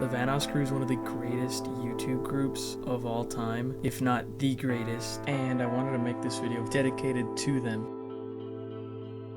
The Vanoss crew is one of the greatest YouTube groups of all time, if not the greatest, and I wanted to make this video dedicated to them.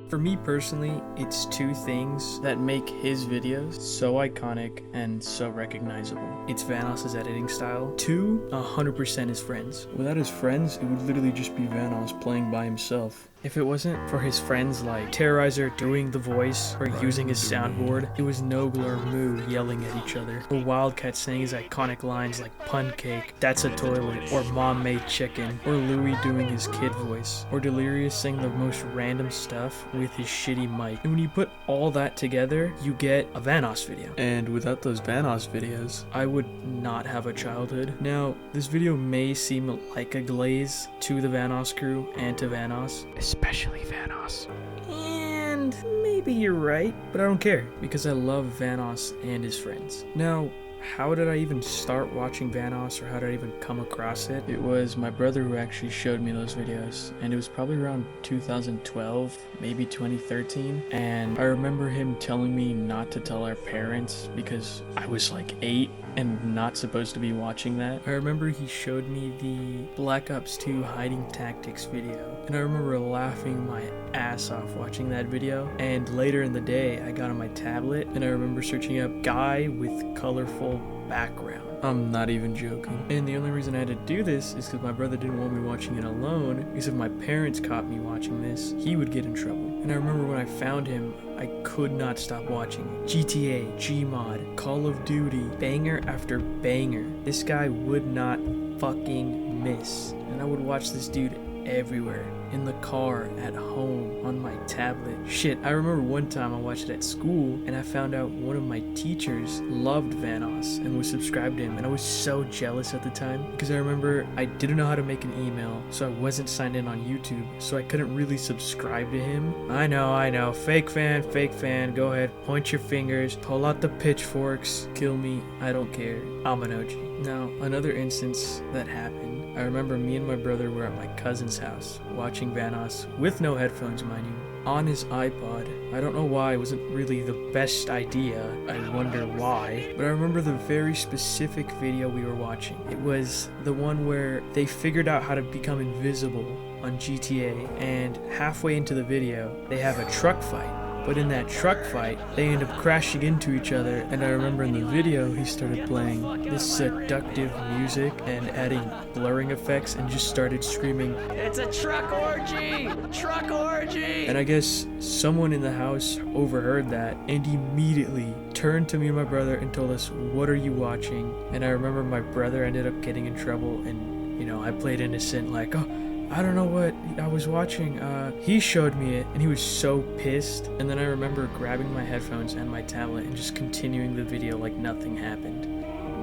For me personally, it's two things that make his videos so iconic and so recognizable. It's Vanoss's editing style. 2, 100% his friends. Without his friends, it would literally just be Vanoss playing by himself. If it wasn't for his friends like Terroriser doing the voice or using his soundboard, it was Nogla or Moo yelling at each other, or Wildcat saying his iconic lines like "Pun cake," "That's a toilet," or "Mom made chicken," or Louie doing his kid voice, or Delirious saying the most random stuff with his shitty mic. And when you put all that together, you get a Vanoss video. And without those Vanoss videos, I would not have a childhood. Now, this video may seem like a glaze to the Vanoss crew and to Vanoss, especially Vanoss. And maybe you're right, but I don't care because I love Vanoss and his friends. Now, how did I even start watching Vanoss, or how did I even come across it? It was my brother who actually showed me those videos, and it was probably around 2012, maybe 2013, and I remember him telling me not to tell our parents because I was like 8 and not supposed to be watching that. I remember he showed me the Black Ops 2 hiding tactics video, and I remember laughing my ass off watching that video. And later in the day, I got on my tablet and I remember searching up guy with colorful background. I'm not even joking. And the only reason I had to do this is because my brother didn't want me watching it alone, because if my parents caught me watching this, he would get in trouble. And I remember when I found him, I could not stop watching it. GTA, Gmod, Call of Duty, banger after banger. This guy would not fucking miss. And I would watch this dude everywhere. In the car, at home, on my tablet. Shit, I remember one time I watched it at school and I found out one of my teachers loved Vanoss and was subscribed to him, and I was so jealous at the time because I remember I didn't know how to make an email, so I wasn't signed in on YouTube, so I couldn't really subscribe to him. I know, fake fan, go ahead, point your fingers, pull out the pitchforks, kill me, I don't care, I'm an OG. Now, another instance that happened, I remember me and my brother were at my cousin's house watching Vanoss with no headphones, mind you, on his iPod. I don't know why, it wasn't really the best idea. I wonder why. But I remember the very specific video we were watching. It was the one where they figured out how to become invisible on GTA, and halfway into the video, they have a truck fight. But in that truck fight, they end up crashing into each other, and I remember in the video he started playing this seductive music and adding blurring effects and just started screaming, "It's a truck orgy! Truck orgy!" And I guess someone in the house overheard that and immediately turned to me and my brother and told us, "What are you watching?" And I remember my brother ended up getting in trouble, and I played innocent like, "Oh, I don't know what I was watching, he showed me it," and he was so pissed. And then I remember grabbing my headphones and my tablet and just continuing the video like nothing happened.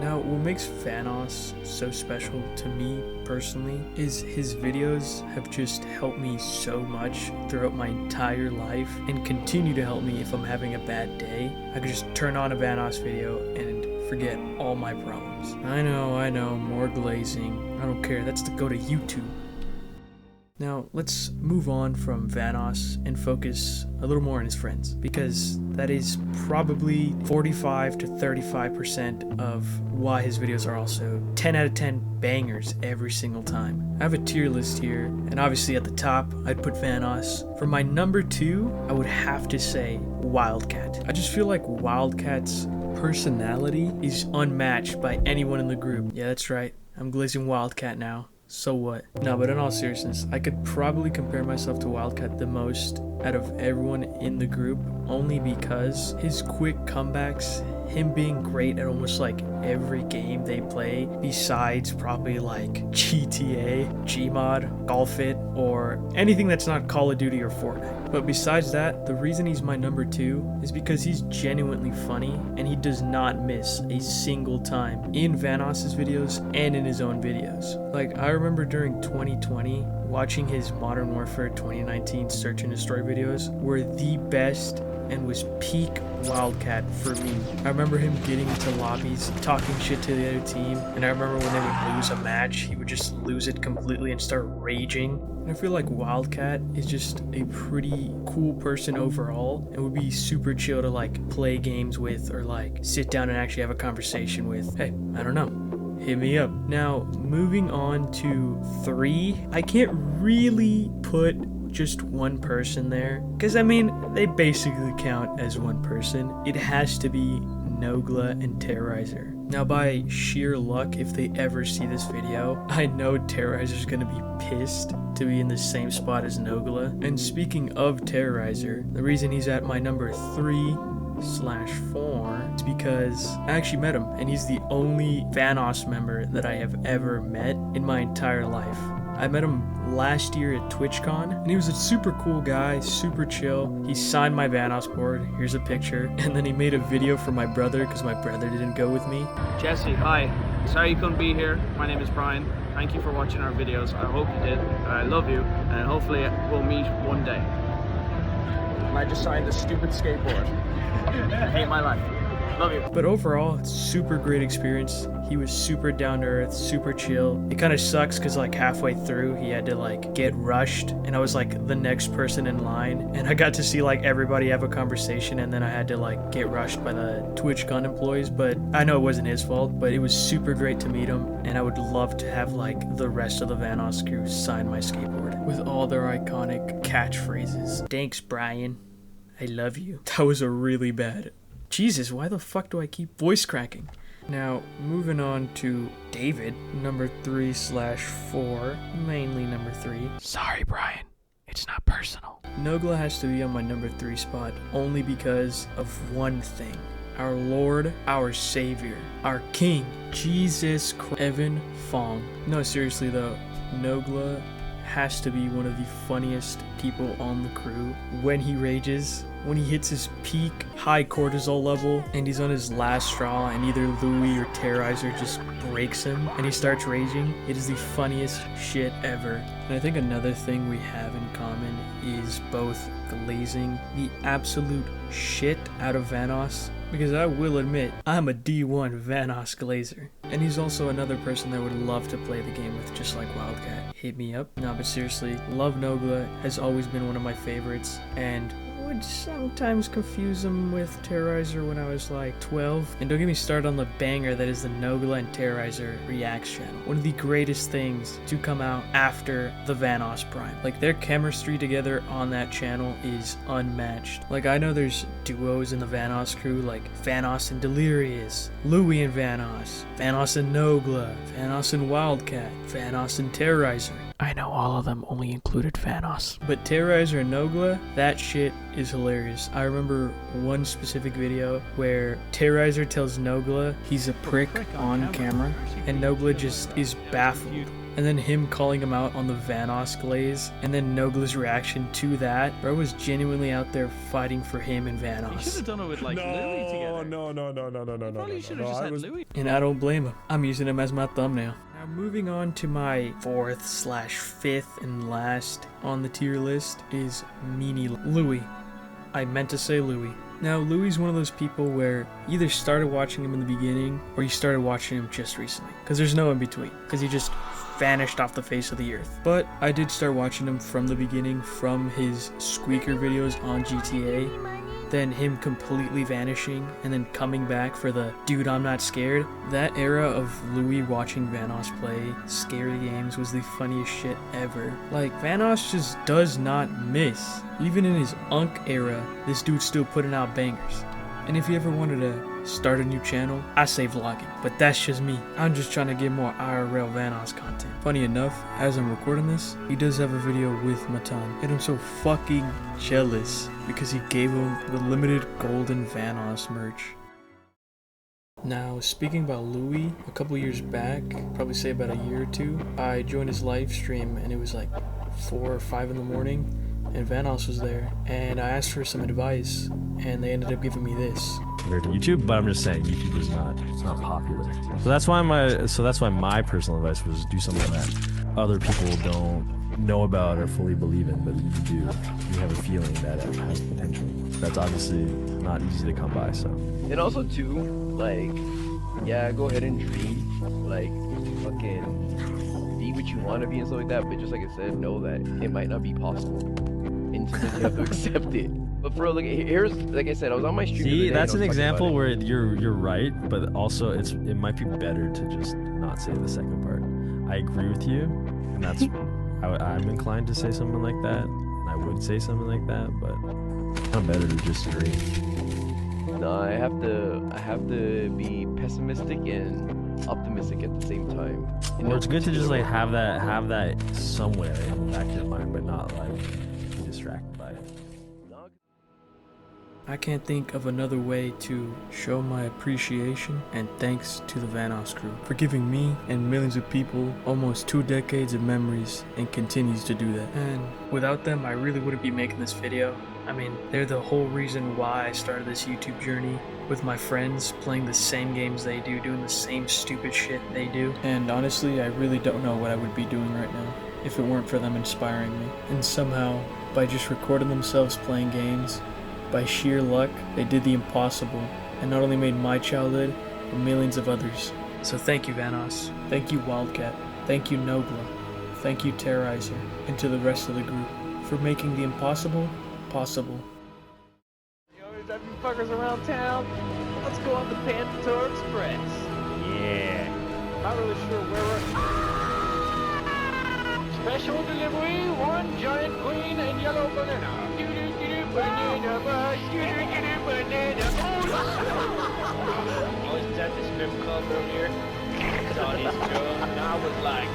Now, what makes Vanoss so special to me personally is his videos have just helped me so much throughout my entire life and continue to help me if I'm having a bad day. I could just turn on a Vanoss video and forget all my problems. I know, more glazing. I don't care, that's to go to YouTube. Now, let's move on from Vanoss and focus a little more on his friends, because that is probably 45 to 35% of why his videos are also 10 out of 10 bangers every single time. I have a tier list here, and obviously at the top, I'd put Vanoss. For my number 2, I would have to say Wildcat. I just feel like Wildcat's personality is unmatched by anyone in the group. Yeah, that's right, I'm glazing Wildcat now. So what? No, but in all seriousness, I could probably compare myself to Wildcat the most out of everyone in the group, only because his quick comebacks, him being great at almost like every game they play, besides probably like GTA, Gmod, Golf It, or anything that's not Call of Duty or Fortnite. But besides that, the reason he's my number 2 is because he's genuinely funny and he does not miss a single time in Vanoss's videos and in his own videos. Like, I remember during 2020 watching his Modern Warfare 2019 Search and Destroy videos were the best and was peak Wildcat for me. I remember him getting into lobbies, talking shit to the other team, and I remember when they would lose a match, he would just lose it completely and start raging. And I feel like Wildcat is just a pretty cool person overall and would be super chill to like play games with or like sit down and actually have a conversation with. Hey, I don't know. Hit me up. Now, moving on to 3, I can't really put just one person there, because I mean, they basically count as one person. It has to be Nogla and Terroriser. Now, by sheer luck, if they ever see this video, I know Terrorizer's gonna be pissed to be in the same spot as Nogla. And speaking of Terroriser, the reason he's at my number 3/4 is because I actually met him, and he's the only Vanoss member that I have ever met in my entire life. I met him last year at TwitchCon, and he was a super cool guy, super chill. He signed my Vanoss board, here's a picture, and then he made a video for my brother because my brother didn't go with me. Jesse, hi. Sorry you couldn't be here. My name is Brian. Thank you for watching our videos. I hope you did. I love you, and hopefully we'll meet one day. And I just signed a stupid skateboard. I hate my life. Love you. But overall, it's super great experience. He was super down to earth, super chill. It kind of sucks because like halfway through he had to like get rushed, and I was like the next person in line, and I got to see like everybody have a conversation, and then I had to like get rushed by the TwitchCon employees. But I know it wasn't his fault, but it was super great to meet him, and I would love to have like the rest of the Vanoss crew sign my skateboard with all their iconic catchphrases. Thanks, Brian. I love you. That was a really bad. Jesus, why the fuck do I keep voice cracking? Now, moving on to David, number 3/4, mainly number 3. Sorry, Brian. It's not personal. Nogla has to be on my number 3 spot only because of one thing. Our Lord, our Savior, our King, Jesus Christ, Evan Fong. No, seriously though, Nogla has to be one of the funniest people on the crew. When he rages, when he hits his peak high cortisol level and he's on his last straw and either Louis or Terroriser just breaks him and he starts raging, it is the funniest shit ever. And I think another thing we have in common is both glazing the absolute shit out of Vanoss, because I will admit, I'm a D1 Vanoss glazer. And he's also another person that would love to play the game with, just like Wildcat. Hit me up. No, but seriously, love Nogla, has always been one of my favorites, and would sometimes confuse him with Terroriser when I was like 12. And don't get me started on the banger that is the Nogla and Terrorizer reacts channel. One of the greatest things to come out after the Vanoss Prime. Like, their chemistry together on that channel is unmatched. Like, I know there's duos in the Vanoss crew like Vanoss and Delirious, Louis and Vanoss, Vanoss and Nogla, Vanoss and Wildcat, Vanoss and Terrorizer. I know all of them only included Vanoss. But Terroriser and Nogla, that shit is hilarious. I remember one specific video where Terroriser tells Nogla he's a prick on camera, and Nogla just is baffled. And then him calling him out on the Vanoss glaze, and then Nogla's reaction to that. Bro was genuinely out there fighting for him and Vanoss. You should have done it with like Louis together. No. Probably should have just had Louis. And I don't blame him. I'm using him as my thumbnail. Now moving on to my 4th/5th and last on the tier list is Meanie Louis. I meant to say Louis. Now, Louis is one of those people where you either started watching him in the beginning or you started watching him just recently, because there's no in between, because he just vanished off the face of the earth. But I did start watching him from the beginning, from his squeaker videos on GTA, then him completely vanishing and then coming back for the dude I'm not scared. That era of Louis watching Vanoss play scary games was the funniest shit ever. Like, Vanoss just does not miss. Even in his Unk era, this dude's still putting out bangers. And if you ever wanted to start a new channel, I say vlogging, but that's just me. I'm just trying to get more IRL Vanoss content. Funny enough, as I'm recording this, he does have a video with Matan, and I'm so fucking jealous because he gave him the limited golden Vanoss merch. Now, speaking about Louis, a couple years back, probably say about a year or two, I joined his live stream and it was like 4 or 5 in the morning, and Vanoss was there, and I asked for some advice, and they ended up giving me this. Compared to YouTube, but I'm just saying YouTube is not popular. So that's why my personal advice was do something that other people don't know about or fully believe in, but you do. You have a feeling that it has potential. That's obviously not easy to come by. So. And also too, like, yeah, go ahead and dream, like, fucking be what you want to be and stuff like that. But just like I said, know that it might not be possible, and sometimes you have to accept it. But bro, like, here's, like I said, I was on my stream. See, that's an example where you're right, but also it might be better to just not say the second part. I agree with you, and that's I'm inclined to say something like that, and I would say something like that, but it's kind of better to just agree. No, I have to be pessimistic and optimistic at the same time. Or it's good to just like have that somewhere in the back of your mind, but not like be distracted by it. I can't think of another way to show my appreciation and thanks to the Vanoss crew for giving me and millions of people almost 2 decades of memories, and continues to do that. And without them, I really wouldn't be making this video. I mean, they're the whole reason why I started this YouTube journey, with my friends playing the same games they do, doing the same stupid shit they do. And honestly, I really don't know what I would be doing right now if it weren't for them inspiring me. And somehow, by just recording themselves playing games, by sheer luck, they did the impossible and not only made my childhood, but millions of others. So thank you, Vanoss. Thank you, Wildcat. Thank you, Nogla. Thank you, Terroriser. And to the rest of the group for making the impossible possible. Yo, is that you fuckers around town? Let's go on the Panther Express. Yeah. Not really sure where we're... Special delivery, 1 giant green and yellow banana. Banana bus, banana. Oh, is that the strip club over here? Saw these girls and I was like,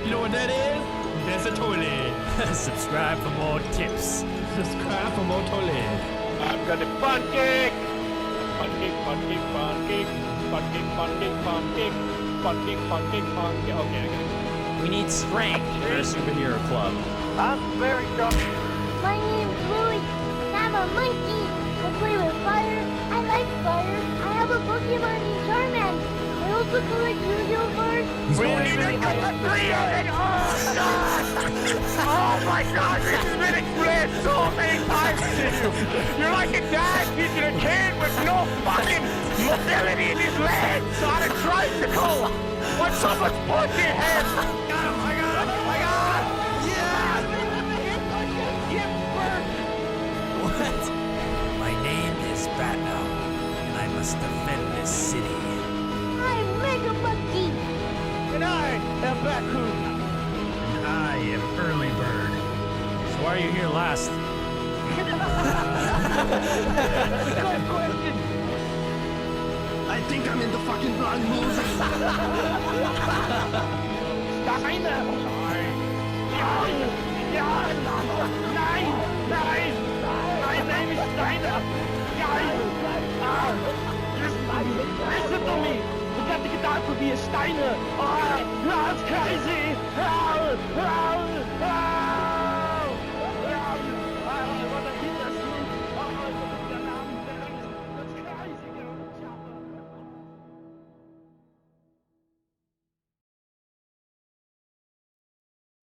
You know what that is? That's a toilet. Subscribe for more tips. Subscribe for more toilet. I've got a pancake. Pancake, pancake, pancake. Pancake, pancake, pancake. Pancake, pancake, pancake. Okay, I got it. We need strength for a superhero club. I'm very dumb. My name's Louie, and I'm a monkey. I play with fire. I like fire. I have a Pokemon named Charmander. I also collect Yu-Gi-Oh cards. We didn't get the 3 of it! Oh, God! Oh, my God! This has been explained so many times to you! You're like a dad teaching a kid with no fucking mobility in his legs on a tricycle! When someone's pushing him! Got him! I got him! I got him! What? My name is Batman, and I must defend this city. I'm Mega Monkey. And I am Baku! And I am Early Bird. So why are you here last? Good question! I think I'm in the fucking wrong movie. Steiner! Nein! Nein! My name is Steiner! Listen to me! We got to get out of here, Steiner!